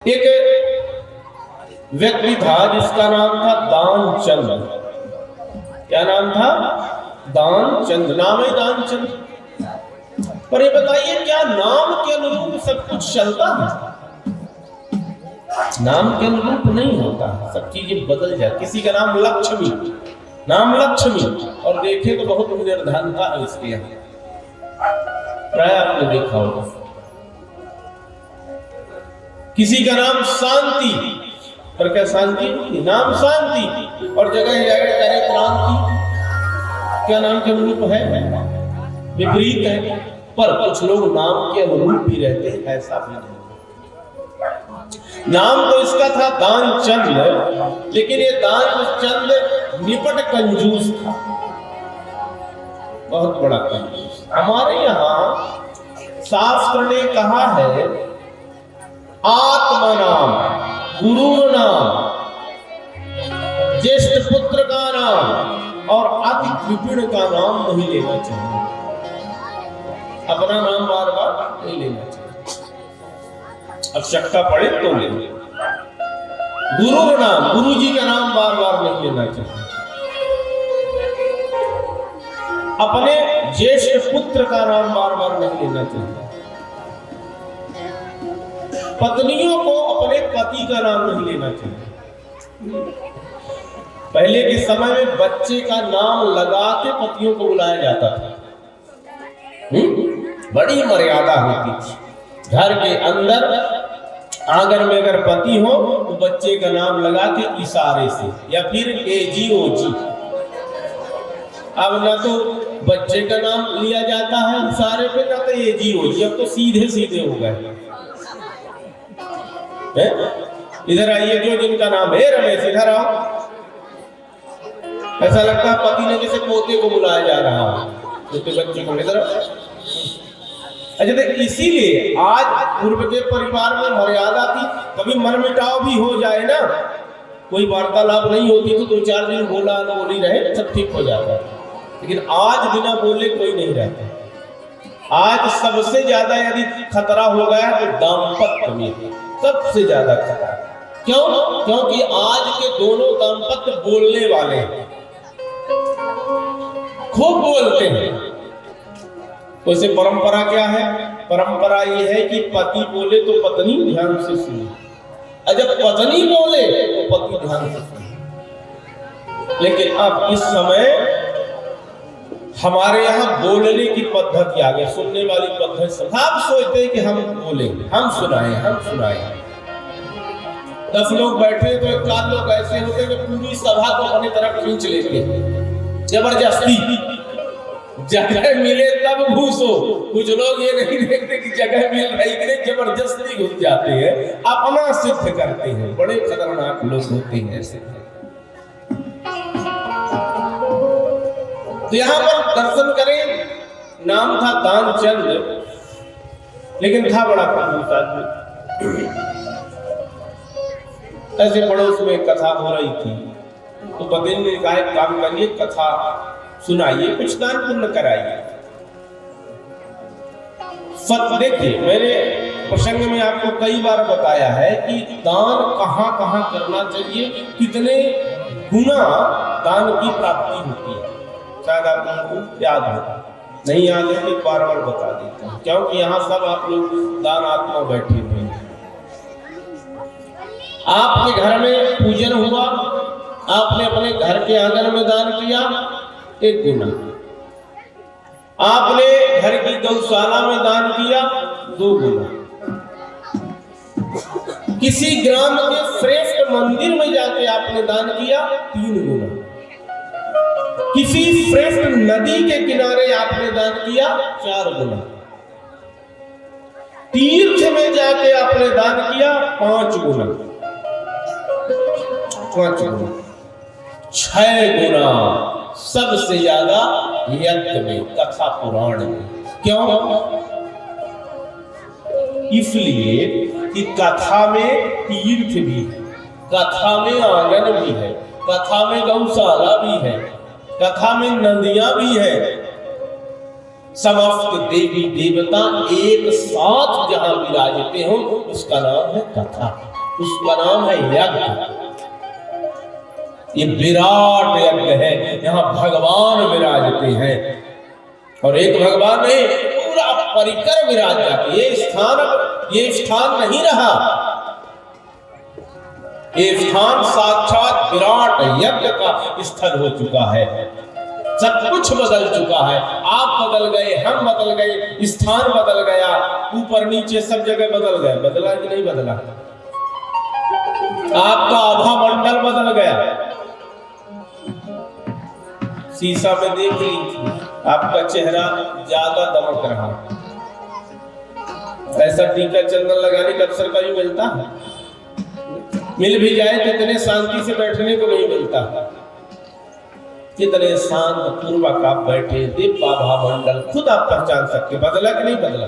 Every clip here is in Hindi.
एक व्यक्ति था जिसका नाम था दानचंद। क्या नाम था? दानचंद। नाम है दानचंद। पर ये बताइए, क्या नाम के अनुरूप सब कुछ चलता है? नाम के अनुरूप नहीं होता, सब चीजें बदल जाए। किसी का नाम लक्ष्मी, नाम लक्ष्मी, और देखे तो बहुत निर्धनता है इसके यहाँ, प्राय आपने देखा होगा। किसी का नाम शांति, पर क्या शांति? नाम शांति, और जगह जगह करे क्रांति। क्या नाम के अनुरूप है? विपरीत है। पर कुछ लोग नाम के अनुरूप भी रहते हैं, ऐसा भी नहीं। नाम तो इसका था दानचंद, लेकिन ये दानचंद निपट कंजूस था, बहुत बड़ा कंजूस। हमारे यहाँ शास्त्र ने कहा है, आत्मा नाम, गुरु नाम, ज्येष्ठ पुत्र का नाम और अति कृपण का नाम नहीं लेना चाहिए। अपना नाम बार बार नहीं लेना चाहिए, आवश्यकता पड़े तो ले। गुरु नाम, गुरु जी का नाम बार बार नहीं लेना चाहिए। अपने ज्येष्ठ पुत्र का नाम बार बार नहीं लेना चाहिए। पत्नियों को अपने पति का नाम नहीं लेना चाहिए। पहले के समय में बच्चे का नाम लगा के पतियों को बुलाया जाता था। बड़ी मर्यादा होती थी। घर के अंदर आंगन में अगर पति हो तो बच्चे का नाम लगा के इशारे से, या फिर एजी ओजी। अब ना तो बच्चे का नाम लिया जाता है इशारे पे, ना तो एजी ओजी। अब तो सीधे सीधे हो गए। इधर आइए, जो जिनका नाम है रमेश, इधर आओ। ऐसा लगता है पति ने जैसे पोते को बुलाया जा रहा हो, तो बच्चे को इधर। अच्छा, तो इसीलिए आज पूर्व के परिवार में मर्यादा थी। कभी मनमुटाव भी हो जाए ना, कोई वार्तालाप नहीं होती तो 2-4 दिन बोला न बोली रहे, सब ठीक हो जाता है। लेकिन आज बिना बोले कोई नहीं रहता। आज सबसे ज्यादा यदि खतरा हो गया तो दाम्पत्य में सबसे ज्यादा खतरा। क्यों? क्योंकि आज के दोनों दाम्पत्य बोलने वाले हैं, खूब बोलते हैं। वैसे परंपरा क्या है? परंपरा ये है कि पति बोले तो पत्नी ध्यान से सुने, और जब पत्नी बोले तो पति ध्यान से सुने। लेकिन अब इस समय हमारे यहाँ बोलने की पद्धति आ गई, सुनने वाली पद्धति। सब सोचते हैं कि हम बोले, हम सुनाए, हम सुनाए। 10 लोग बैठे तो 4 लोग ऐसे होते कि पूरी सभा को अपनी तरफ खींच लेते, जबरदस्ती। जगह मिले तब घुसो। कुछ लोग ये नहीं देखते कि जगह मिल रही है, जबरदस्ती घुस जाते हैं, अपना सिद्ध करते हैं। बड़े खतरनाक लोग होते हैं ऐसे। तो यहाँ पर दर्शन करें, नाम था दानचंद, लेकिन था बड़ा कंजूस आदमी। ऐसे पड़ोस में कथा हो रही थी, तो पति ने कहा, एक काम करिए, कथा सुनाइए, कुछ दान पुण्य कराइए। देखिए, मैंने प्रसंग में आपको कई बार बताया है कि दान कहाँ कहाँ करना चाहिए, कितने गुना दान की प्राप्ति होती है। शायद आप लोगों को याद हो, नहीं याद है तो बार बार बता देता हूँ, क्योंकि यहाँ सब आप लोग दान आत्मा बैठे हुए हैं। आपके घर में पूजन हुआ, आपने अपने घर के आंगन में दान किया, 1 गुना। आपने घर की गौशाला में दान किया, 2 गुना। किसी ग्राम के श्रेष्ठ मंदिर में जाके आपने दान किया, 3 गुना। किसी श्रेष्ठ नदी के किनारे आपने दान किया, 4 गुना। तीर्थ में जाके आपने दान किया, 5 गुना। 5 गुना, 6 गुना सबसे ज्यादा यज्ञ में, कथा पुराण में। क्यों? इसलिए कि कथा में तीर्थ भी है, कथा में आंगन भी है, कथा में गौशाला भी है, कथा में नदियां भी है। समस्त देवी देवता एक साथ जहां विराजते हो, उसका नाम है कथा। उसका नाम है यज्ञ। ये विराट यज्ञ है, यहाँ भगवान विराजते हैं। और एक भगवान नहीं, पूरा परिकर विराज जाते। ये स्थान नहीं रहा, ये स्थान साक्षात विराट यज्ञ का स्थल हो चुका है। सब कुछ बदल चुका है। आप बदल गए, हम बदल गए, स्थान बदल गया, ऊपर नीचे सब जगह बदल गए। बदला कि नहीं बदला? आपका आभा मंडल बदल गया। शीशा में देख लीजिए, आपका चेहरा ज्यादा दमक रहा। ऐसा टीका चंदन लगाने का अवसर कभी मिलता है? मिल भी जाए तो इतने शांति से बैठने को नहीं मिलता। कितने शांत पूर्वक आप बैठे, दिव्य आभा मंडल खुद आप पहचान सकते। बदला कि नहीं बदला?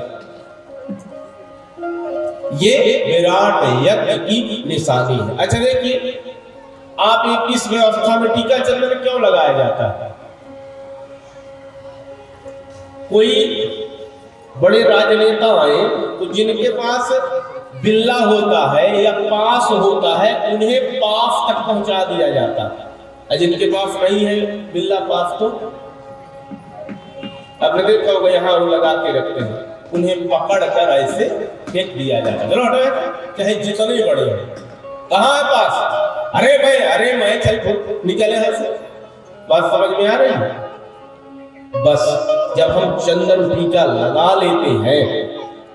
ये विराट यज्ञ की निशानी है। अच्छा देखिए, आप एक इस व्यवस्था में टीका चंदन क्यों लगाया जाता है? कोई बड़े राजनेता आए तो जिनके पास बिल्ला होता है या पास होता है, उन्हें पास तक पहुंचा दिया जाता है। जिनके पास नहीं है बिल्ला पास, तो आपने देखा होगा यहाँ लगा के रखते हैं, उन्हें पकड़ कर ऐसे फेंक दिया जाता है। चलो हटो, चाहे जितने बड़े हो। कहाँ है पास? अरे भाई, अरे मैं चल निकले यहाँ से। बात समझ में आ रही है? बस जब हम चंदन टीका लगा लेते हैं,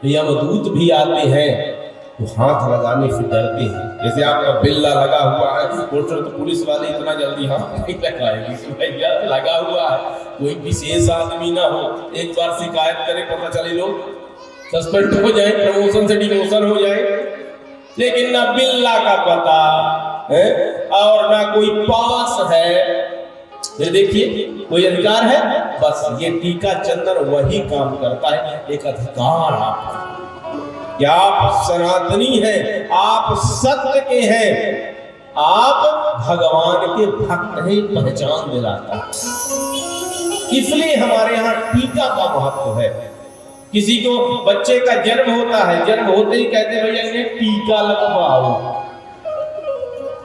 यमदूत भी आते हैं तो हाथ लगाने से डरते हैं। जैसे आपका बिल्ला लगा हुआ है, तो पुलिस वाले इतना जल्दी हाथ नहीं लगाएंगे, भैया लगा हुआ है, कोई विशेष आदमी ना हो। एक बार शिकायत करे, पता चले लोग सस्पेंड हो जाए, प्रमोशन से डिमोशन हो जाए। लेकिन ना बिल्ला का पता है और ना कोई पास है। ये देखिए, कोई अधिकार है? बस ये टीका चंदन वही काम करता है। एक अधिकार आपका कि आप सनातनी हैं, आप सत्य के हैं, आप भगवान के भक्त हैं, पहचान दिलाता है। इसलिए हमारे यहाँ टीका का महत्व है। किसी को बच्चे का जन्म होता है, जन्म होते ही कहते भैया इन्हें टीका लगवाओ।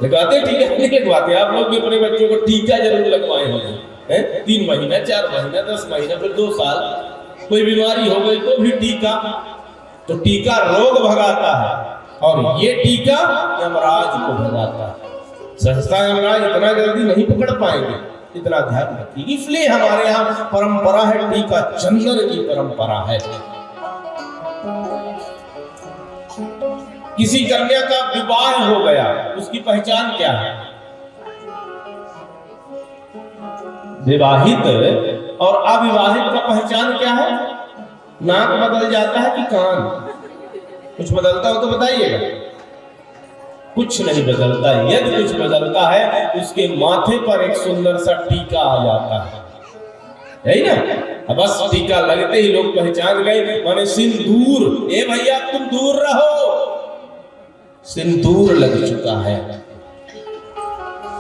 लगाते टीका नहीं लगवाते? आप लोग भी अपने बच्चों को टीका जरूर लगवाए होंगे, 3 महीना, 4 महीना, 10 महीना, फिर 2 साल। कोई बीमारी हो गई तो भी टीका। तो टीका रोग भगाता है और ये टीका यमराज को भगाता है। सहसा यमराज इतना जल्दी नहीं पकड़ पाएंगे, इतना ध्यान रखिए। इसलिए हमारे यहाँ परंपरा है, टीका चंदन की परंपरा है। किसी कन्या का विवाह हो गया, उसकी पहचान क्या है? विवाहित और अविवाहित का पहचान क्या है? नाक बदल जाता है कि कान? कुछ बदलता हो तो बताइएगा। कुछ नहीं बदलता। यदि कुछ बदलता है, उसके माथे पर एक सुंदर सा टीका आ जाता है ना? बस टीका लगते ही लोग पहचान गए, माने सिंदूर। ए भैया तुम दूर रहो, सिंदूर लग चुका है।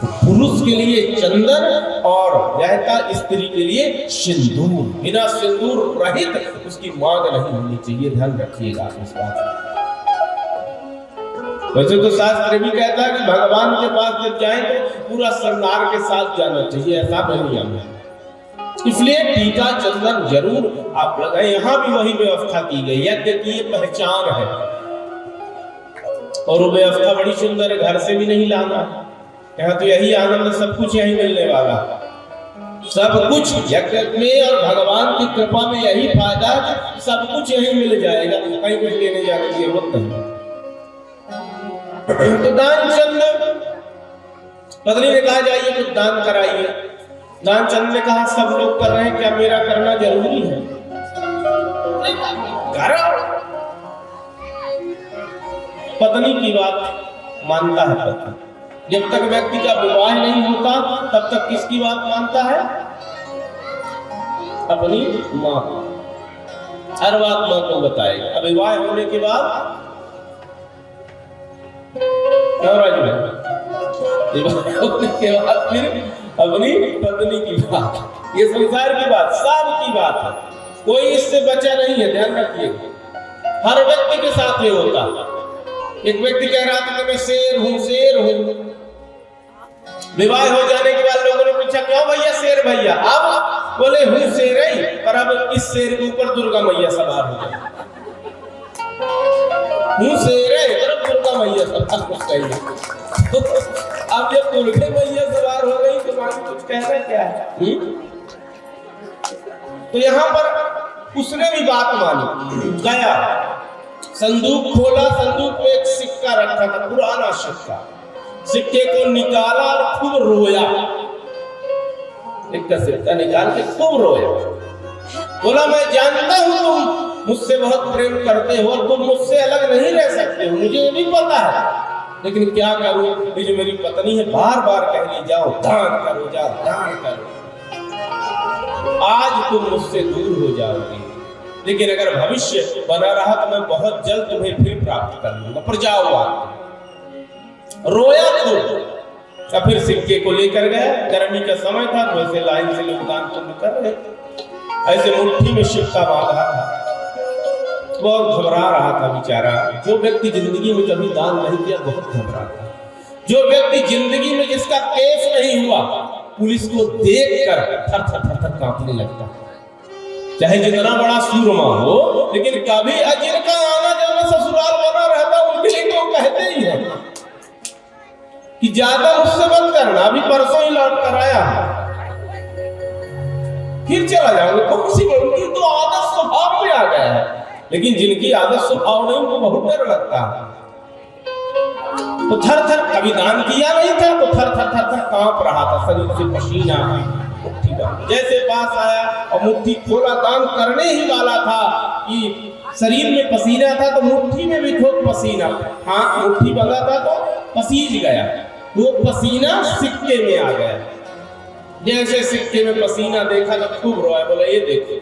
पुरुष के लिए चंदन और रहता स्त्री के लिए सिंदूर। बिना सिंदूर रहित उसकी मांग नहीं होनी चाहिए। ध्यान रखिएगा इस बात। वैसे तो शास्त्र भी कहता है कि भगवान के पास जब जाए तो पूरा श्रृंगार के साथ जाना चाहिए, ऐसा भी नियम है। इसलिए टीका चंदन जरूर आप लगाए। यहाँ भी वही व्यवस्था की गई। यज्ञ की ये पहचान है और वो व्यवस्था बड़ी सुंदर है। घर से भी नहीं लाना, यहाँ तो यही आनंद, सब कुछ यही मिलने वाला। सब कुछ यज्ञ में और भगवान की कृपा में यही फायदा है, सब कुछ यही मिल जाएगा, कहीं कुछ लेने जाने की जरूरत नहीं। तो दान चंद, पत्नी ने कहा जाइए कुछ दान कराइए। दान चंद ने कहा सब लोग कर रहे हैं, क्या मेरा करना जरूरी है? पत्नी की बात मानता है पति। जब तक व्यक्ति का विवाह नहीं होता तब तक किसकी बात मानता है? अपनी माँ। हर बात माँ को बताएगा। विवाह होने के बाद होने के बाद फिर अपनी पत्नी की बात। ये संसार की बात, सब की बात है, कोई इससे बचा नहीं है। ध्यान रखिएगा, हर व्यक्ति के साथ ये होता है। एक व्यक्ति कह रहा था कि मैं शेर हूं, शेर हूं। विवाह हो जाने के बाद लोगों ने पूछा क्यों भैया शेर भैया? अब बोले हूं शेर ही, पर अब इस शेर के ऊपर दुर्गा मैया सवार हो गई। हूं शेर है पर दुर्गा मैया सवार हो गई। अब जब दुर्गा मैया सवार हो गई तो बाकी कुछ कहना क्या है? तो यहाँ पर उसने भी बात मानी, गया संदूक खोला, संदूक में एक सिक्का रखा था, पुराना सिक्का। सिक्के को निकाला और खूब रोया, एक का सिक्का निकाल के खूब रोया। बोला मैं जानता हूं तुम मुझसे बहुत प्रेम करते हो, तुम मुझसे अलग नहीं रह सकते हो, मुझे ये भी पता है, लेकिन क्या करूं, ये जो मेरी पत्नी है बार बार कह रही जाओ दान करो, जाओ दान करो। आज तुम मुझसे दूर हो जाओगे, लेकिन अगर भविष्य बना रहा तो मैं बहुत जल्द तुम्हें फिर प्राप्त कर लूंगा, पर जाओ आज। रोया तो फिर सिक्के को लेकर गया। गर्मी का समय था, वैसे लाइन से लोग दान पुण्य कर रहे, ऐसे मुट्ठी में सिक्का बांधा था, बहुत घबरा रहा था बेचारा। जो व्यक्ति जिंदगी में कभी दान नहीं किया बहुत घबरा था। जो व्यक्ति जिंदगी में जिसका केस नहीं हुआ, पुलिस को देखकर थर थर थर थर कांपने लगता, चाहे जितना बड़ा सूरमा हो, लेकिन कभी जिनका आना जाना ससुराल बना रहता उनके लिए तो कहते ही है कि ज्यादा मुझसे मत करना, अभी परसों ही लौट कर आया फिर चला जाऊंगा। कौन सी उनकी तो आदत स्वभाव में आ गया है, लेकिन जिनकी आदत स्वभाव नहीं उनको बहुत डर लगता है। तो थर थर, कभी दान किया नहीं था तो थर थर थर थर कांप रहा था, शरीर से पसीना। मुट्ठी बांध जैसे पास आया और मुट्ठी खोला, दान करने ही वाला था कि शरीर में पसीना था तो मुट्ठी में भी खूब पसीना, हाँ मुट्ठी बंधा था तो पसीज गया, वो पसीना सिक्के में आ गया। जैसे सिक्के में पसीना देखा तो खूब रोया, बोला ये देखो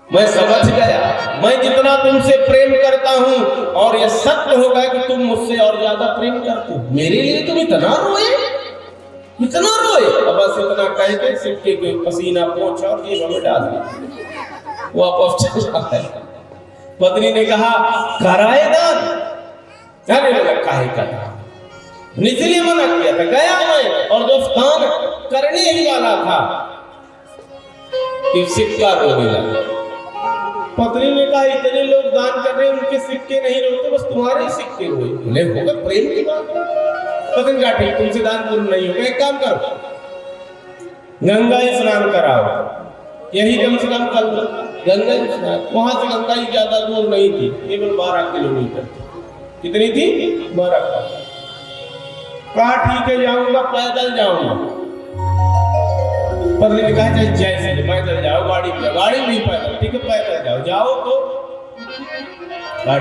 मैं समझ गया, मैं जितना तुमसे प्रेम करता हूं और ये सत्य होगा कि तुम मुझसे और ज्यादा प्रेम करते हो, मेरे लिए तुम इतना रोए, इतना रोए। अब बस इतना कह के सिक्के के पसीना पोंछा और जेब में डाल दिया, वापस चला है। पत्नी ने कहा कराए दान, जाने लगा काहे का दान, इसलिए मना किया था, गया मैं और जो दान करने ही वाला था कि सिक्का रोने लगा। पत्नी ने कहा इतने लोग दान कर रहे हैं, उनके सिक्के नहीं रोते, बस तुम्हारे ही सिक्के रोए। बोले होगा प्रेम की बात। पत्नी कहा ठीक, तुमसे दान पूर्ण नहीं होगा, एक काम करो गंगा स्नान कराओ, यही कम से कम कल गंगा स्नान। वहां से गंगा ही ज्यादा दूर नहीं थी, केवल 12 किलोमीटर। कितनी थी? 12। कहा ठीक है जाऊंगा, पैदल जाऊंगा। पत्नी ने कहा जैसे पैदल जाओ, गाड़ी पे, गाड़ी भी पैदल, ठीक है पैदल जाओ, जाओ तो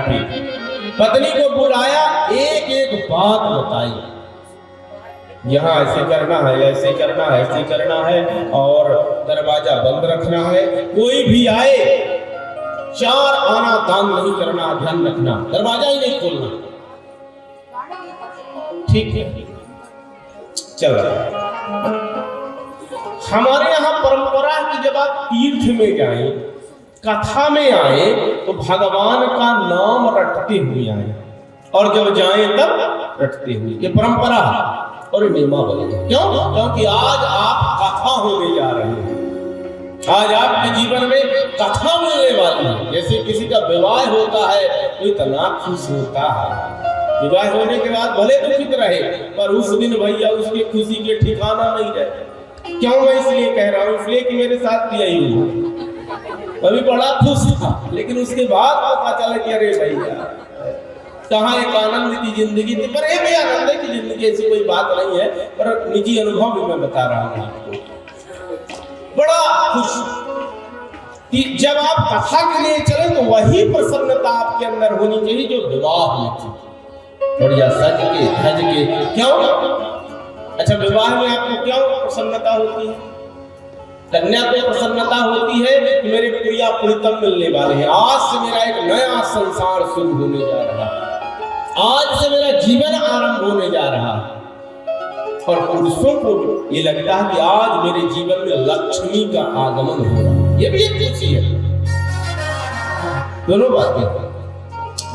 ठीक। पत्नी को बुलाया, एक एक बात बताई, यहाँ ऐसे करना है, ऐसे करना है, ऐसे करना है, और दरवाजा बंद रखना है, कोई भी आए 4 आना दान नहीं करना, ध्यान रखना, दरवाजा ही नहीं खोलना। ठीक है चल रहा। हमारे यहाँ परंपरा है कि जब आप तीर्थ में जाएं, कथा में आए तो भगवान का नाम रटते हुए आए, और जब जाएं तब रटते हुए, ये परंपरा है और नियमावली है। क्यों? क्योंकि आज आप कथा होने जा रहे हैं, आज आपके जीवन में कथा मिलने वाली है। जैसे किसी का विवाह होता है तो इतना खुश होता है, विवाह होने के बाद भले दुखित रहे, पर उस दिन भैया उसकी खुशी के ठिकाना नहीं रहे। क्यों मैं इसलिए कह रहा हूँ, इसलिए कि मेरे साथ भी यही हुआ। अभी बड़ा खुश था, लेकिन उसके बाद पता चला कि अरे भैया कहाँ एक आनंद की जिंदगी थी। पर ये भी आनंद की जिंदगी ऐसी कोई बात नहीं है, पर निजी अनुभव भी मैं बता रहा हूँ आपको। बड़ा खुश कि जब आप कथा के लिए चले तो वही प्रसन्नता आपके अंदर होनी चाहिए जो विवाह में थी, बढ़िया सज के धज के। क्यों? अच्छा विवाह में आपको क्यों प्रसन्नता होती है? कन्या को प्रसन्नता होती है कि मेरे प्रिया प्रीतम मिलने वाले हैं, आज से मेरा एक नया संसार शुरू होने जा रहा है, आज से मेरा जीवन आरंभ होने जा रहा है। और पुरुषों को ये लगता है कि आज मेरे जीवन में लक्ष्मी का आगमन हो रहा है, ये भी एक खुशी है। दोनों बातें,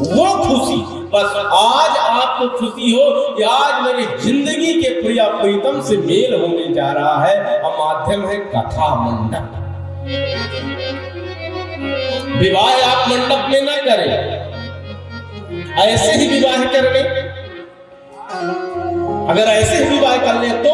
वो खुशी बस आज आपको खुशी हो कि आज मेरी जिंदगी के प्रिया प्रीतम से मेल होने जा रहा है, और माध्यम है कथा मंडप। विवाह आप मंडप में ना करें, ऐसे ही विवाह कर ले। अगर ऐसे ही विवाह कर ले तो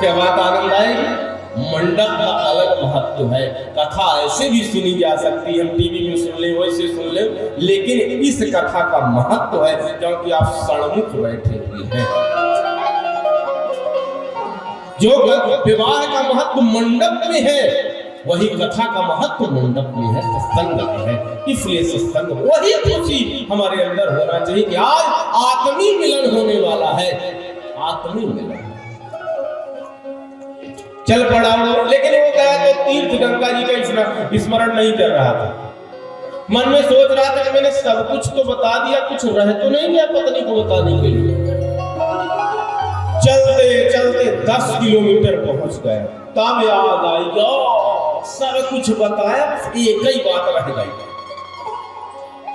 क्या बात आनंद आएगी। मंडप का अलग महत्व है। कथा ऐसे भी सुनी जा सकती है, हम टीवी में सुन ले, वैसे सुन ले, लेकिन इस कथा का महत्व है क्योंकि आप सड़मुख बैठे हुए हैं। जो विवाह का महत्व मंडप में है, वही कथा का महत्व मंडप में है, सत्संग में है। इसलिए सत्संग वही खुशी हमारे अंदर होना चाहिए कि आज आत्मीय मिलन होने वाला है। आत्मीय मिलन चल पड़ा वो, लेकिन वो गया तो तीर्थ गंगा जी का स्मरण नहीं कर रहा था। मन में सोच रहा था कि मैंने सब कुछ तो बता दिया, कुछ रह तो नहीं गया पत्नी को बताने के लिए। चलते चलते 10 किलोमीटर पहुंच गए, तब याद आई सब कुछ बताया, एक ही बात रह गई।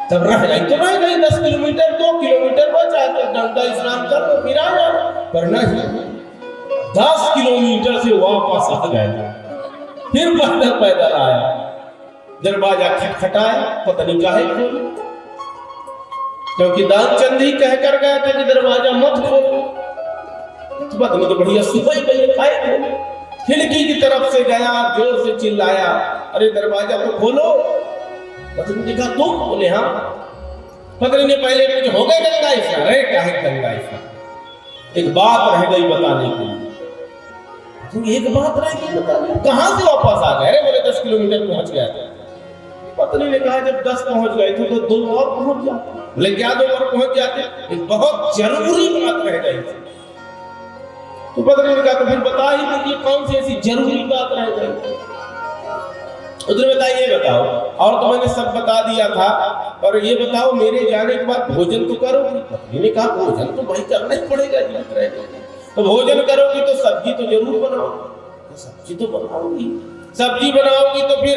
तब रह गई तो रह गई 10 किलोमीटर, 2 किलोमीटर बचा तो गंगा स्नान कर लो फिर आ जाओ, पर नहीं 10 किलोमीटर से वापस आ गए। फिर पैदल पैदल आया, दरवाजा खटखटाया, पत्नी काहे खोली, क्योंकि दानचंद ही कह कर गया था कि दरवाजा मत खोलो। तो पत्नी तो बढ़िया सुबह गई, काहे खोलो। खिड़की की तरफ से गया, जोर से चिल्लाया, अरे दरवाजा तो खोलो। पत्नी ने कहा तुम? बोले हाँ। पत्नी ने पहले कुछ हो गए गंगा स्नान? अरे काहे गंगा स्नान, एक बात रह गई बताने के लिए। एक बात रह गई बताने, कहां से वापस आ गए? बोले 10 किलोमीटर पहुंच गया था। पत्नी ने कहा जब 10 पहुंच गए थे तो 2 और पहुंच जाते। बोले क्या 2 और पहुंच जाते? एक बहुत जरूरी बात रह गई थी। तो पत्नी ने कहा तो फिर बता ही दीजिए कौन सी ऐसी जरूरी बात रह गई। उधर बताइए, बताओ। और तो मैंने सब बता दिया था, और ये बताओ मेरे जाने के बाद भोजन तो करोगी? पत्नी ने कहा भोजन तो भाई करना ही पड़ेगा, तो भोजन करोगी तो सब्जी तो जरूर बनाओगी। तो सब्जी तो बनाओगी, सब्जी बनाओगी तो फिर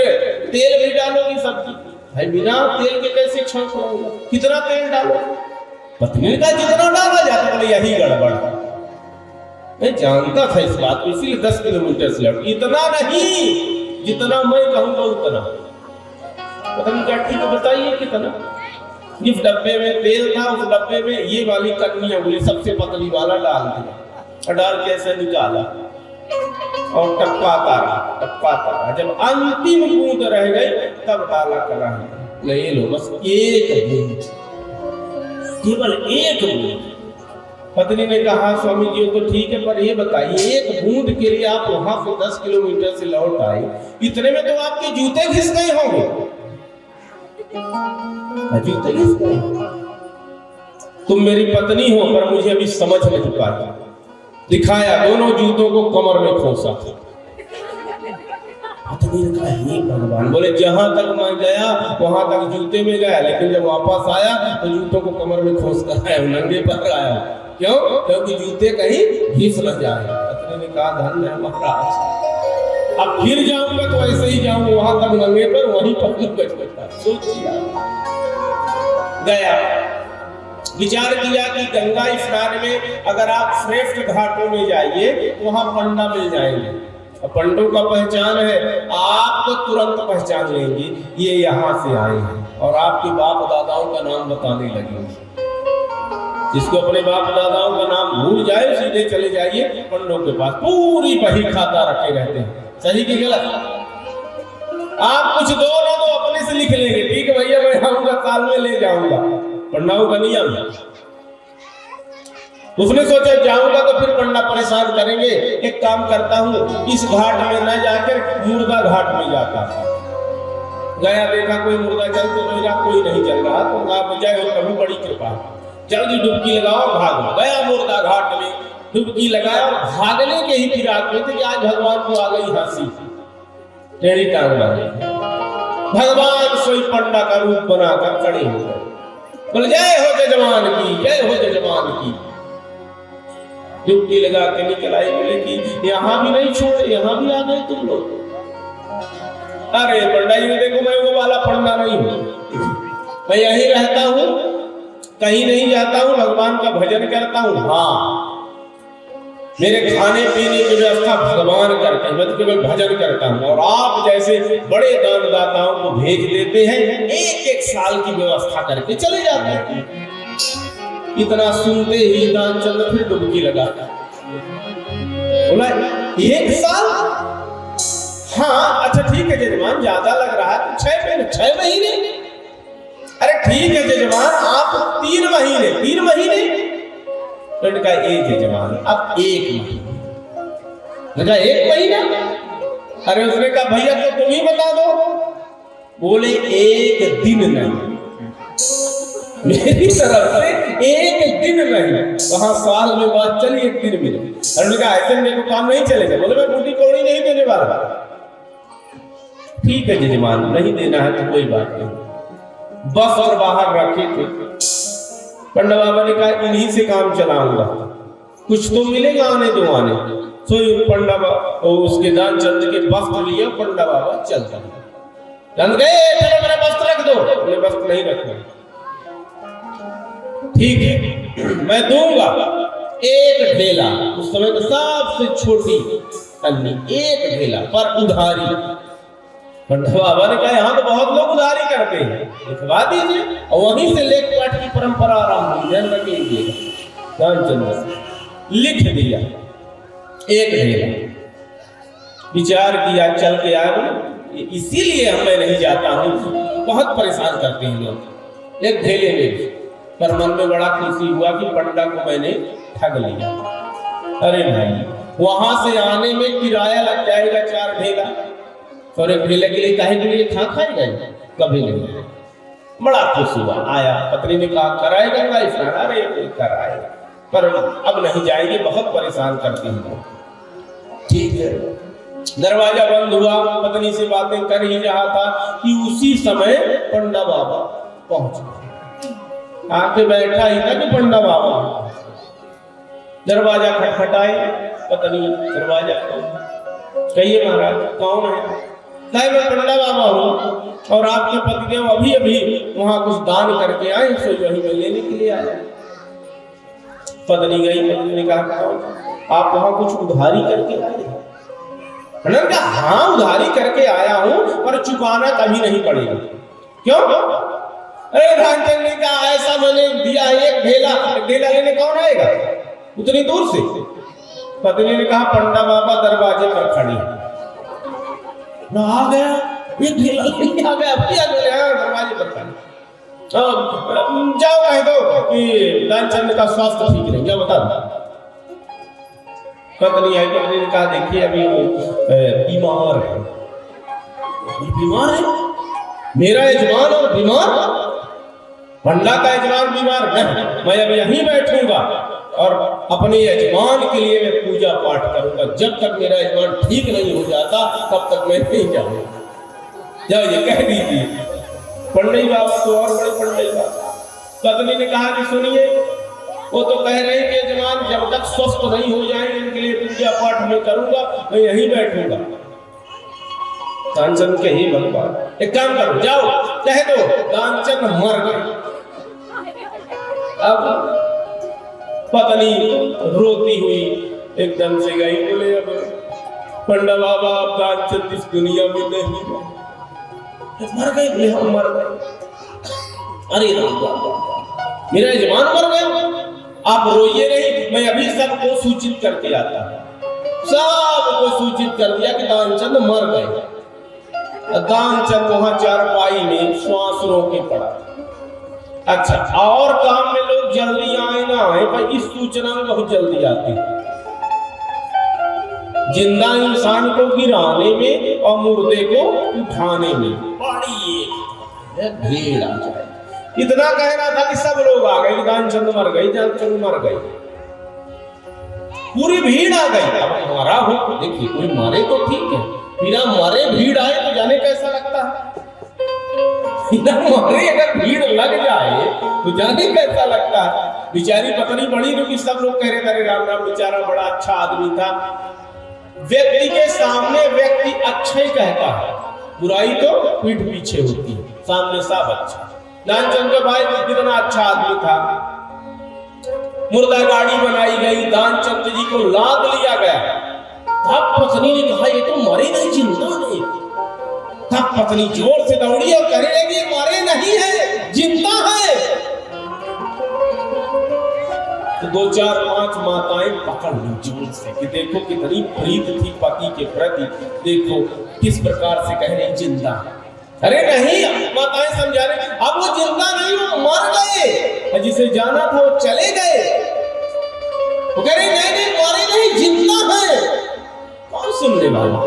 तेल भी डालोगी सब्जी। भाई बिना तेल के कैसे छौंक होगा, कितना तेल डालो? पत्नी ने कहा जितना डाला जाता। बोले यही गड़बड़। मैं जानता था इस बात को, इसीलिए 10 किलोमीटर से लौट। इतना नहीं जितना मैं कहूंगा उतना। पत्नी कहा ठीक है बताइए कितना। जिस डब्बे में तेल था उस डब्बे में ये वाली कन्नी उंगली सबसे पतली वाला डाल दिया, और डाल के ऐसे निकाला और टपकाता रहा। जब अंतिम बूंद रह गई तब डाला कढ़ाई। ले लो बस एक बूंद, केवल एक बूंद। पत्नी ने कहा स्वामी जी तो ठीक है, पर ये बताइए एक बूंद के लिए आप वहां से 10 किलोमीटर से लौट आए, इतने में तो आपके जूते घिस गए होंगे। जूते घिस गए? तुम मेरी पत्नी हो पर मुझे अभी समझ नहीं पाई। दिखाया, दोनों जूतों को कमर में खोसा था। पत्नी ने कहा हे भगवान। बोले जहां तक मैं गया वहां तक जूते में गया, लेकिन जब वापस आया तो जूतों को कमर में खोस कर आया, नंगे पर आया। क्यों? क्योंकि जूते कहीं घिस न जाए। पत्नी ने कहा धन है महाराज, अब फिर जाऊंगा तो ऐसे ही जाऊंगा, वहां तक नंगे पर वहीं पर सोचिए। गया, विचार किया कि गंगा स्नान में अगर आप श्रेष्ठ घाटों में जाइए तो वहां पंडा मिल जाएंगे, और पंडों का पहचान है, आपको तुरंत पहचान लेंगे ये यहाँ से आए हैं, और आपके बाप दादाओं का नाम बताने लगेंगे। जिसको अपने बाप दादाओं का नाम भूल जाए सीधे चले जाइए पंडों के पास, पूरी बही खाता रखे रहते हैं। सही की गलत? आप कुछ दो ना दो अपने से लिख लेंगे, ठीक है भैया मैं आऊंगा साल में ले जाऊंगा। पंडाओं का नियम है। उसने सोचा जाऊंगा तो फिर पंडा परेशान करेंगे, एक काम करता हूँ इस घाट में न जाकर मुर्गा घाट में जाता था। गया, देखा कोई मुर्गा चल तो नहीं रहा, कोई नहीं चल रहा, तो आप जाए और कभी बड़ी कृपा, जल्दी डुबकी लगाओ भागो। गया मुर्गा घाट में, डुबकी लगाया और भागने के ही फिराक में थे कि आज भगवान को आ गई हंसी, टेढ़ी टांग वाली। भगवान सोई पंडा का रूप बनाकर खड़े हो गए, बोले जय हो जजमान की, जय हो जजमान की। डुबकी लगा के निकल आई, बोले कि यहाँ भी नहीं छोड़े, यहाँ भी आ गए तुम लोग। अरे पंडा जी देखो मैं वो वाला पंडा नहीं हूँ, मैं यही रहता हूँ, कहीं नहीं जाता हूँ, भगवान का भजन करता हूँ। हाँ, मेरे खाने पीने की व्यवस्था भगवान करते हैं, मैं तो केवल भजन करता हूँ। और आप जैसे बड़े दानदाताओं को भेज देते हैं, एक एक साल की व्यवस्था करके चले जाते हैं। इतना सुनते ही दानचंद फिर डुबकी लगा, बोला 1 साल? हाँ अच्छा ठीक है जजमान, ज्यादा लग रहा है तो 6 महीने। अरे ठीक है जजमान, आप 3 महीने। 3 महीने? तो कहा एक जजमान, अब 1 महीना। 1 महीना? अरे उसने कहा भैया तो तुम ही बता दो। बोले 1 दिन नहीं, मेरी तरफ से 1 दिन नहीं। वहां साल में बात चली 1 दिन मिले। अरे उन्होंने कहा ऐसे मेरे को काम नहीं चलेगा। बोले मैं बूटी कौड़ी नहीं देने वाला। ठीक है जजमान, नहीं देना है तो कोई बात नहीं। वस्त्र बाहर रखे थे, पंडा बाबा ने कहा इन्हीं से काम चलाऊंगा, कुछ तो मिलेगा आने दो आने। तो पंडा बाबा उसके दानचंद के वस्त्र लिए पंडा बाबा चलता चल गए। चलो मेरा वस्त्र रख दो। बोले वस्त्र नहीं रखना। ठीक है मैं दूंगा 1 ढेला। उस समय तो सबसे छोटी अन्नी 1 ढेला पर उधारी। पंडा बाबा ने कहा यहाँ तो बहुत लोग उधारी करते हैं, लिखवा दीजिए। और वहीं से लेख पाठ की परंपरा आरंभ हुई। ध्यान रखिएगा, दानचंद लिख दिया 1 ढेला। विचार किया, चल के आया। इसीलिए मैं नहीं जाता हूँ, बहुत परेशान करते हैं लोग। 1 ढेले में पर मन में बड़ा खुशी हुआ कि पंडा को मैंने ठग लिया। अरे भाई वहां से आने में किराया लग जाएगा 4 ढेला, और 1 ढेले के लिए काहे के लिए खाए गए? कभी नहीं। बड़ा खुश हुआ, आया। पत्नी ने कहा कराएगा का इशारा? अरे कराएगा, पर अब नहीं जाएंगे, बहुत परेशान करती हूँ। ठीक है, दरवाजा बंद हुआ। पत्नी से बातें कर ही रहा था कि उसी समय पंडा बाबा पहुंच आके बैठा ही था कि पंडा बाबा दरवाजा खटखटाए। पत्नी दरवाजा कहिए महाराज कौन है? नहीं मैं पंडा बाबा हूँ और आपके पतिदेव अभी अभी वहां कुछ दान करके आए, सो वही मैं लेने के लिए आया। पत्नी गई, पत्नी ने कहा आप वहां कुछ उधारी करके आए? पंडा ने कहा हाँ उधारी करके आया हूँ, पर चुकाना कभी नहीं पड़ेगा। क्यों? अरे दानचंद ने कहा ऐसा मैंने दिया 1 ढेला, 1 ढेला लेने कौन आएगा उतनी दूर से? पत्नी ने कहा पंडा बाबा दरवाजे पर खड़ी है। ना आ गया 1 ढेला नहीं आ गया, अभी आ गया दरवाजे पर खड़ी। जाओ कह दो कि दानचंद का स्वास्थ्य ठीक नहीं, क्या बता दो। पत्नी आई, पत्नी ने कहा देखिए अभी बीमार है। बीमार है? मेरा यजमान और बीमार? पंडा का यजमान बीमार नहीं, मैं अब यहीं बैठूंगा और अपने यजमान के लिए मैं पूजा पाठ करूंगा। जब तक मेरा यजमान ठीक नहीं हो जाता तब तक मैं नहीं जाऊंगा। जाओ ये कह दीजिए। पंडित बाबा तो और बड़े पंडित बाबा। पत्नी ने कहा कि सुनिए, वो तो कह रहे हैं कि यजमान जब तक स्वस्थ नहीं हो जाएंगे इनके लिए पूजा पाठ मैं करूंगा, मैं यहीं बैठूंगा। दानचंद के ही भगवान, एक काम करो जाओ कह दो दानचंद मर गए। अब पत्नी रोती हुई एकदम से गई, बोले अब पंडा बाबा अब दानचंद इस दुनिया में नहीं, मर गए। बोले हम मर गए। अरे मेरा यजमान मर गया, आप रोइए नहीं, मैं अभी सबको सूचित करके आता हूं। सबको सूचित कर दिया कि दानचंद मर गए। दानचंद वहां चारपाई में श्वास रोके पड़ा। अच्छा और काम में लोग जल्दी आए ना आए, पर इस सूचना में बहुत जल्दी आती है। जिंदा इंसान को गिराने में और मुर्दे को उठाने में बड़ी भीड़ आ जाए। इतना कहना था कि सब लोग आ गए, दानचंद मर गई, दानचंद मर गई, पूरी भीड़ आ गई। अब मारा हो, देखिए कोई मारे तो ठीक है, बिना मारे भीड़ आए तो जाने कैसा लगता है। बिना मारे अगर भीड़ लग जाए तो जाने कैसा लगता है। बेचारी पत्नी बड़ी रुकी, सब लोग कह रहे थे राम राम बेचारा बड़ा अच्छा आदमी था। व्यक्ति के सामने व्यक्ति अच्छा ही कहता है, बुराई तो पीठ पीछे होती है, सामने सब अच्छा। दानचंद का भाई कितना अच्छा आदमी था। मुर्दा गाड़ी बनाई गई, दानचंद जी को लाद लिया गया। तब पत्नी ने कहा ये तो मरे नहीं, जिंदा नहीं। तब पत्नी जोर से दौड़ी और कहने लगी मरे नहीं है, जिंदा है। तो 2 4 5 माताएं पकड़ ली जोर से कि देखो कितनी प्रीत थी पति के प्रति, देखो किस प्रकार से कह रही जिंदा। अरे नहीं, माताएं समझा रहे अब वो जिंदा नहीं, वो मर गए। जिसे जाना था वो चले गए। वो कह रहे नहीं नहीं मरे नहीं, जिंदा है। कौन सुनने वाला?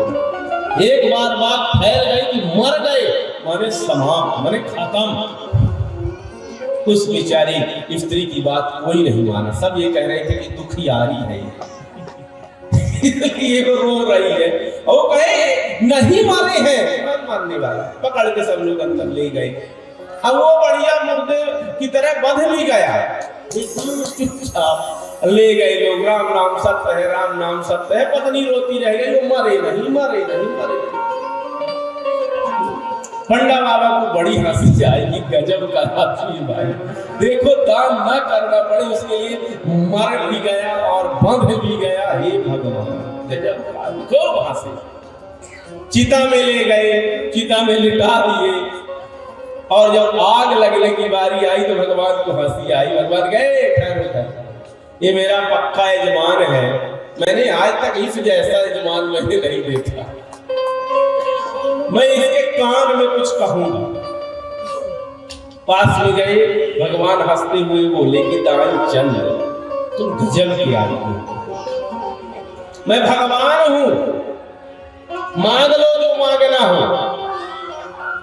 एक बार बात फैल गई कि मर गए, माने समाप्त, माने खत्म। उस बेचारी स्त्री की बात कोई नहीं माना। सब ये कह रहे थे कि दुखियारी है ये रो रही है। और वो कहे नहीं मारे हैं, मानने वाला पकड़ के सब लोग अंदर ले गए। अब वो बढ़िया मुर्दे की तरह बंध भी गया, चुपचाप ले गए लोग। राम नाम सत्य है, राम नाम सत्य है। पत्नी रोती रह गई, वो मरे नहीं, मरे नहीं, मरे नहीं। पंडा बाबा को बड़ी हंसी आएगी, गजब का हाथी भाई। देखो दान ना करना पड़े उसके लिए मर भी गया और बंध भी गया। हे भगवान, गजब का, खूब हंसे। चिता में ले गए, चिता में लिटा दिए। और जब आग लगने की बारी आई तो भगवान को हंसी आई। भगवान गए ठहरो, ये मेरा पक्का यजमान है, मैंने आज तक इस जैसा यजमान मैंने नहीं देखा। मैं इसके कान में कुछ कहूंगा। पास में गए, भगवान हंसते हुए बोले कि दानचंद तुम गजब की आदमी हो, मैं भगवान हूं, मांग लो जो मांगना हो।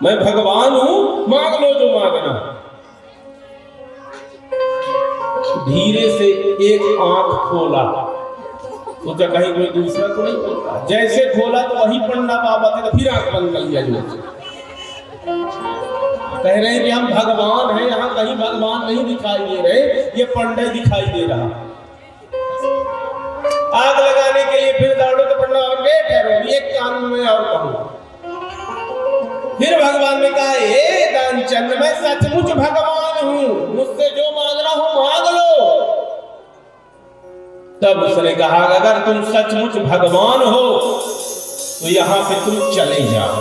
मैं भगवान हूं, मांग लो जो मांगना हो। धीरे से एक आंख खोला, तो क्या कहीं कोई दूसरा तो नहीं खोला? जैसे खोला तो वही पंडा बाबा थे, तो फिर आंख बंद कर लिया। जो कह रहे हैं कि हम भगवान हैं, यहाँ कहीं भगवान नहीं दिखाई दे रहे, ये पंडा दिखाई दे रहा। आग लगाने के लिए फिर दौड़े तो पंडा बाबा के ठहरो, एक कान में और कहूँ। फिर भगवान ने कहा हे दानचंद मैं सचमुच भगवान हूँ, मुझसे जो मांगना हो मांग लो। तब उसने कहा अगर तुम सचमुच भगवान हो तो यहां से तुम चले जाओ।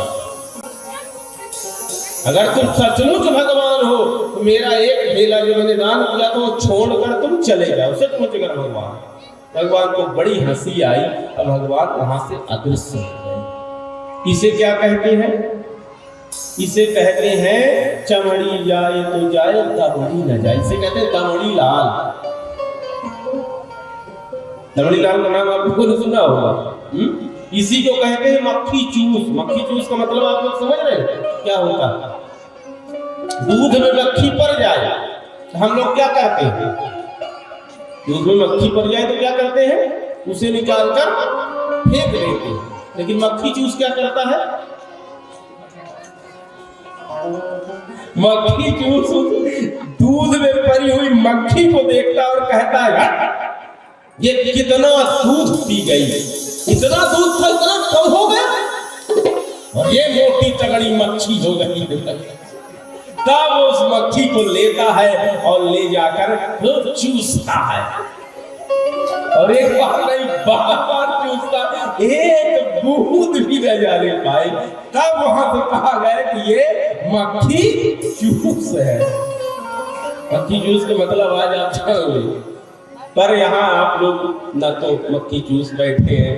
अगर तुम सचमुच भगवान हो तो मेरा एक ढेला जो मैंने दान किया था वो छोड़कर तुम चले जाओ, सचमुच अगर भगवान। भगवान को बड़ी हंसी आई और भगवान वहां से अदृश्य हो गए। इसे क्या कहते हैं? इसे कहते हैं चमड़ी जाए तो जाए, दमड़ी न जाए। इसे कहते हैं दमड़ी लाल। दमड़ी लाल का नाम आपको सुना होगा। इसी को कहते हैं मक्खी चूस। मक्खी चूस का मतलब आप लोग समझ रहे हैं क्या होता है? दूध में मक्खी पड़ जाए तो हम लोग क्या करते हैं? दूध में मक्खी पड़ जाए तो क्या करते हैं? उसे निकालकर फेंक देते हैं। लेकिन मक्खी चूस क्या करता है? मक्खी चूस दूध में पड़ी हुई मक्खी को देखता और कहता है ये कितना दूध पी गई, इतना दूध था, इतना कम हो गया, और ये मोटी तगड़ी मक्खी हो गई। तब उस मक्खी को लेता है और ले जाकर खूब चूसता है, और एक बार नहीं बार चूसता, एक बूंद भी न जाने पाए। तब वहां से कहा गया कि ये मक्खी चूस है। मक्खी चूस का मतलब आज आप जानोगे, पर यहाँ आप लोग न तो मक्खी चूस बैठे हैं,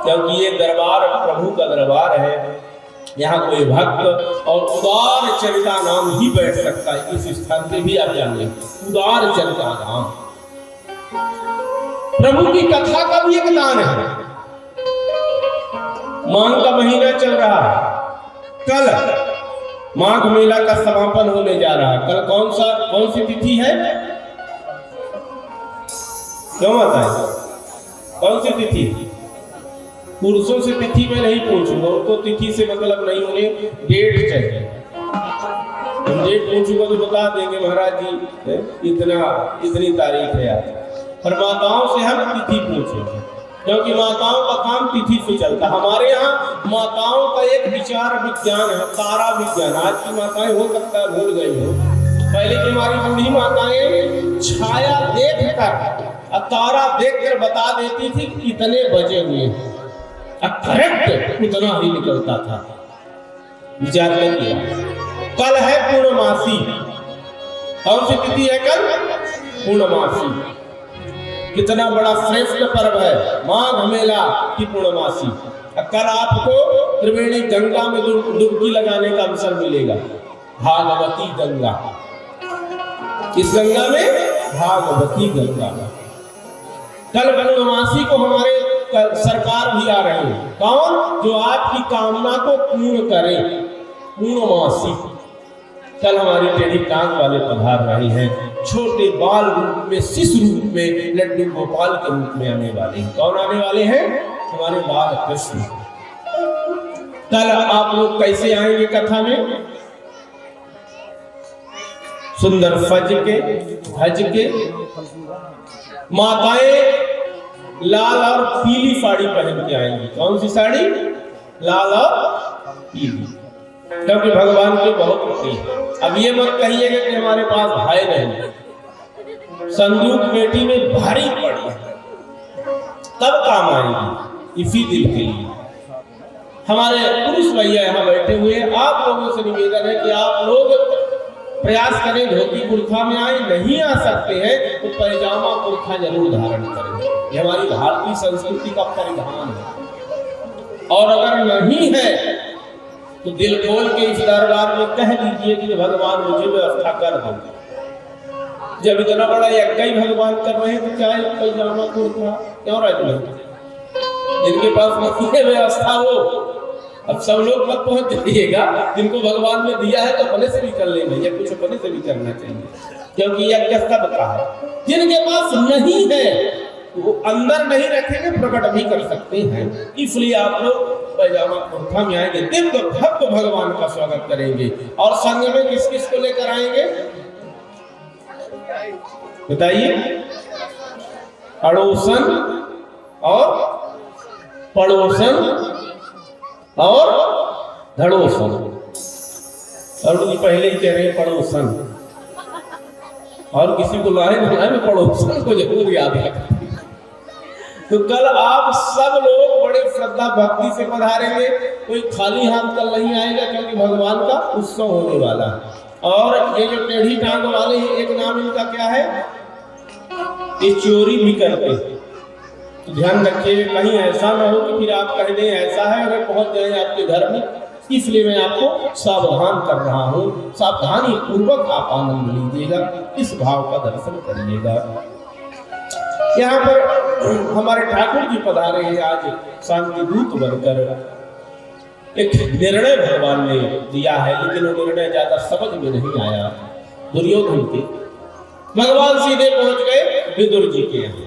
क्योंकि ये दरबार प्रभु का दरबार है। यहाँ कोई भक्त और उदार चरिता नाम ही बैठ सकता है। इस स्थान पे भी आप जानिए उदार चरिता नाम। प्रभु की कथा का भी एक दान है। माघ का महीना चल रहा है, कल माघ मेला का समापन होने जा रहा है। कल कौन सी तिथि है? क्यों बताए कौन सी तिथि? पुरुषों से तिथि में नहीं पूछूंगा, उनको तिथि से मतलब नहीं, उन्हें डेट चाहिए। हम डेट पूछूंगा तो बता देंगे महाराज जी इतनी तारीख है आज। पर माताओं से हम तिथि पूछेंगे। क्योंकि माताओं का काम तिथि से चलता। हमारे यहाँ माताओं का एक विचार विज्ञान है, तारा विज्ञान। आज की माताएं हो सकता है भूल गई हो, पहले की हमारी बूढ़ी माताएं छाया देख कर तारा देख कर बता देती थी कितने बजे हुए, करेक्ट उतना ही निकलता था। विचार करिए, कल है पूर्णमासी। कौन सी तिथि है कल? पूर्णमासी। कितना बड़ा श्रेष्ठ पर्व है माघ मेला की पूर्णमासी। कल आपको त्रिवेणी गंगा में डुबकी लगाने का अवसर मिलेगा, भागवती गंगा। इस गंगा में भागवती गंगा में कल पूर्णमासी को हमारे सरकार भी आ रहे हैं। कौन? जो आपकी कामना को पूर्ण करे, पूर्णमासी। कल हमारी टेढ़ी टांग वाले पधार रहे हैं, छोटे बाल रूप में, शिशु रूप में, लड्डू गोपाल के रूप में आने वाले हैं। कौन आने वाले हैं? हमारे बाल कृष्ण। कल आप लोग कैसे आएंगे कथा में? सुंदर सज के भज के, माताएं लाल और पीली साड़ी पहन के आएंगी। कौन सी साड़ी? लाल और पीली, क्योंकि भगवान के बहुत प्रिय। अब ये मत कहिएगा कि हमारे पास भाई नहीं, संदूक बेटी में भारी पड़ी, तब काम आएगी। इसी दिल के लिए हमारे पुरुष भैया यहाँ बैठे हुए, आप लोगों से निवेदन है कि आप लोग प्रयास करें, धोती कुर्ता में आए। नहीं आ सकते हैं तो पैजामा कुर्ता जरूर धारण करें, ये हमारी भारतीय संस्कृति का परिधान है। और अगर नहीं है तो दिल खोल के इस दरबार में कह दीजिए कि भगवान मुझे व्यवस्था कर दो। जब इतना बड़ा यज्ञ ही भगवान कर रहे हैं तो क्या पैजामा कुर्ता क्यों रख लें? जिनके पास नहीं है व्यवस्था वो, अब सब लोग मत पहुंच जाइएगा। जिनको भगवान ने दिया है तो अपने से भी कर लेंगे, या कुछ अपने से भी करना चाहिए, क्योंकि यज्ञ सबका है। जिनके पास नहीं है वो अंदर नहीं रखेंगे, प्रकट भी कर सकते हैं। इसलिए आप लोग पैजामा कुर्ता में आएंगे, दिव्य भव्य भगवान का स्वागत करेंगे। और संग में किस किस को लेकर आएंगे बताइए? अड़ोसन और पड़ोसन और धड़ोसन। और पहले ही कह रहे हैं पड़ोसन, और किसी को लाए में पड़ोसन को जरूर याद रखें। तो कल आप सब लोग बड़े श्रद्धा भक्ति से पधारेंगे, कोई खाली हाथ कल नहीं आएगा, क्योंकि भगवान का उत्सव होने वाला है। और ये जो टेढ़ी टांग वाले हैं, एक नाम इनका क्या है? ये चोरी भी करते हैं। तो ध्यान रखिए कहीं ऐसा ना हो कि फिर आप कह दें ऐसा है अगर पहुंच जाए आपके घर में। इसलिए मैं आपको सावधान कर रहा हूँ, सावधानी पूर्वक आप आनंद लीजिएगा, इस भाव का दर्शन करिएगा। यहाँ पर हमारे ठाकुर जी पधारे हैं आज शांति दूत बनकर। एक निर्णय भगवान ने दिया है, लेकिन वो निर्णय ज्यादा समझ में नहीं आया दुर्योधन के। भगवान सीधे पहुंच गए विदुर जी के यहाँ।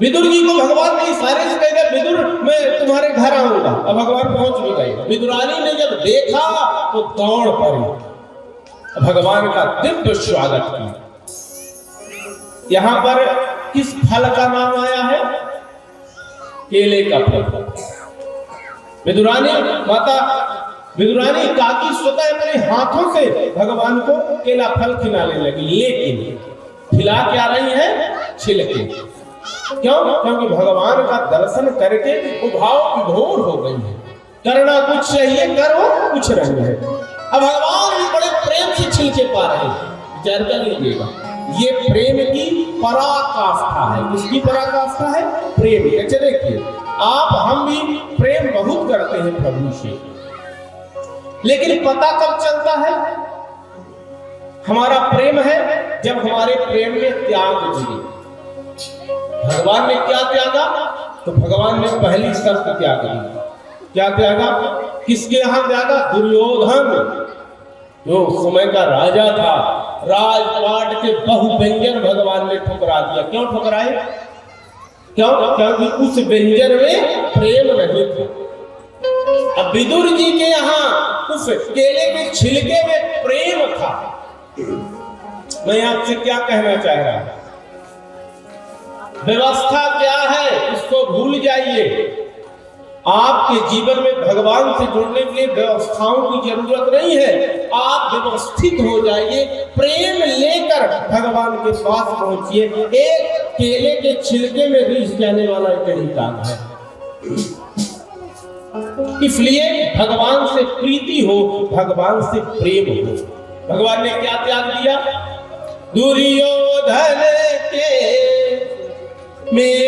विदुर जी को भगवान ने इशारे से कह दिया, विदुर मैं तुम्हारे घर आऊंगा। अब भगवान पहुंच भी गए। विदुरानी ने जब देखा तो दौड़ पड़ी, भगवान का दिव्य स्वागत किया। यहां पर किस फल का नाम आया है? केले का फल। विदुरानी माता विदुरानी काकी स्वतः अपने हाथों से भगवान को केला फल खिलाने लगी, लेकिन खिला क्या रही है? छिलके। क्यों? क्योंकि भगवान का दर्शन करके वो भाव विभोर हो गई है। करना कुछ चाहिए, करो कुछ रंग है। अब भगवान भी बड़े प्रेम से छिलके पा रहे हैं। विचार कर लीजिएगा, ये प्रेम की पराकाष्ठा है। किसकी पराकाष्ठा है? प्रेम। अच्छा देखिए, आप हम भी प्रेम बहुत करते हैं प्रभु से, लेकिन पता कब चलता है हमारा प्रेम है? जब हमारे प्रेम में त्याग जुड़े। भगवान ने क्या त्यागा? तो भगवान ने पहली शर्त त्याग दी। क्या त्यागा? किसके यहां त्यागा? दुर्योधन, जो समय का राजा था, राजपाट के बहु व्यंजन भगवान ने ठुकरा दिया। क्यों ठुकराए? क्यों? क्योंकि उस व्यंजन में प्रेम नहीं था। अब विदुर जी के यहाँ उस केले के छिलके में प्रेम था। मैं आपसे क्या कहना चाह रहा हूं? व्यवस्था क्या है इसको भूल जाइए। आपके जीवन में भगवान से जुड़ने के लिए व्यवस्थाओं की जरूरत नहीं है। आप व्यवस्थित हो जाइए, प्रेम लेकर भगवान के पास पहुंचिए। एक केले के छिलके में रिस जाने वाला एक काम है। इसलिए भगवान से प्रीति हो, भगवान से प्रेम हो। भगवान ने क्या त्याग दिया? दुर्योधन के में